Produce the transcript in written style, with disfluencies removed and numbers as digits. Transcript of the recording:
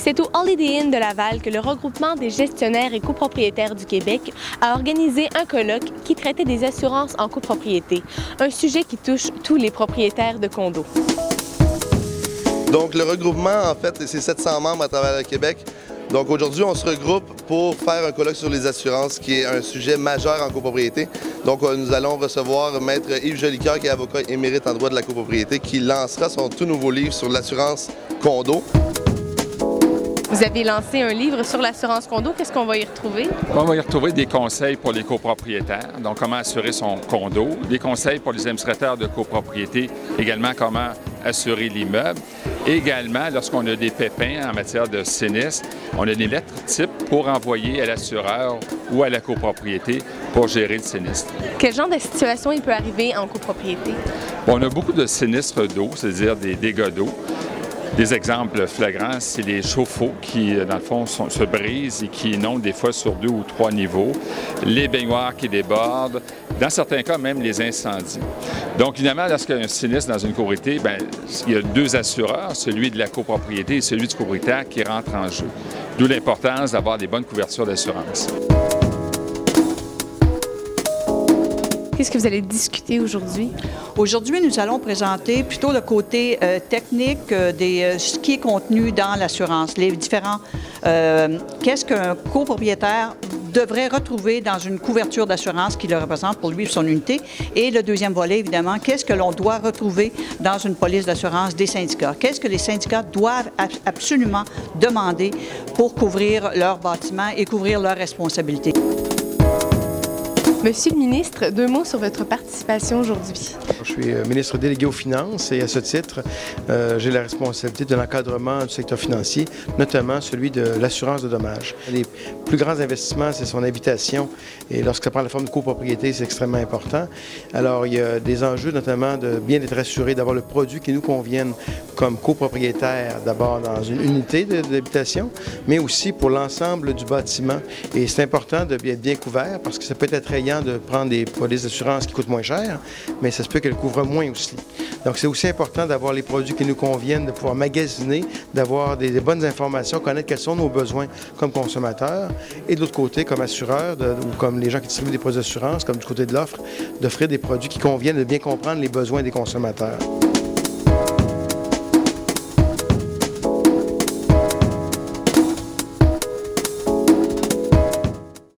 C'est au Holiday Inn de Laval que le regroupement des gestionnaires et copropriétaires du Québec a organisé un colloque qui traitait des assurances en copropriété, un sujet qui touche tous les propriétaires de condos. Donc le regroupement, en fait, c'est 700 membres à travers le Québec. Donc aujourd'hui, on se regroupe pour faire un colloque sur les assurances, qui est un sujet majeur en copropriété. Donc nous allons recevoir Maître Yves Jolicoeur, qui est avocat émérite en droit de la copropriété, qui lancera son tout nouveau livre sur l'assurance condo. Vous avez lancé un livre sur l'assurance condo. Qu'est-ce qu'on va y retrouver? On va y retrouver des conseils pour les copropriétaires, donc comment assurer son condo, des conseils pour les administrateurs de copropriété, également comment assurer l'immeuble. Également, lorsqu'on a des pépins en matière de sinistre, on a des lettres types pour envoyer à l'assureur ou à la copropriété pour gérer le sinistre. Quel genre de situation il peut arriver en copropriété? Bon, on a beaucoup de sinistres d'eau, c'est-à-dire des dégâts d'eau. Des exemples flagrants, c'est les chauffe-eau qui, dans le fond, se brisent et qui inondent des fois sur 2 ou 3 niveaux, les baignoires qui débordent, dans certains cas même les incendies. Donc, évidemment, lorsqu'il y a un sinistre dans une copropriété, il y a 2 assureurs, celui de la copropriété et celui du copropriétaire qui rentrent en jeu. D'où l'importance d'avoir des bonnes couvertures d'assurance. Qu'est-ce que vous allez discuter aujourd'hui? Aujourd'hui, nous allons présenter plutôt le côté technique de ce qui est contenu dans l'assurance, les différents... qu'est-ce qu'un copropriétaire devrait retrouver dans une couverture d'assurance qui le représente pour lui et son unité. Et le deuxième volet, évidemment, qu'est-ce que l'on doit retrouver dans une police d'assurance des syndicats? Qu'est-ce que les syndicats doivent absolument demander pour couvrir leur bâtiment et couvrir leurs responsabilités? Monsieur le ministre, 2 mots sur votre participation aujourd'hui. Je suis ministre délégué aux finances et à ce titre, j'ai la responsabilité de l'encadrement du secteur financier, notamment celui de l'assurance de dommages. Les plus grands investissements, c'est son habitation et lorsque ça prend la forme de copropriété, c'est extrêmement important. Alors, il y a des enjeux notamment de bien être assuré d'avoir le produit qui nous convienne comme copropriétaire, d'abord dans une unité d'habitation, mais aussi pour l'ensemble du bâtiment. Et c'est important d'être bien couvert parce que ça peut être attrayant de prendre des polices d'assurance qui coûtent moins cher, mais ça se peut qu'elles couvrent moins aussi. Donc, c'est aussi important d'avoir les produits qui nous conviennent, de pouvoir magasiner, d'avoir des bonnes informations, connaître quels sont nos besoins comme consommateurs, et de l'autre côté, comme assureur, ou comme les gens qui distribuent des produits d'assurance, comme du côté de l'offre, d'offrir des produits qui conviennent, de bien comprendre les besoins des consommateurs.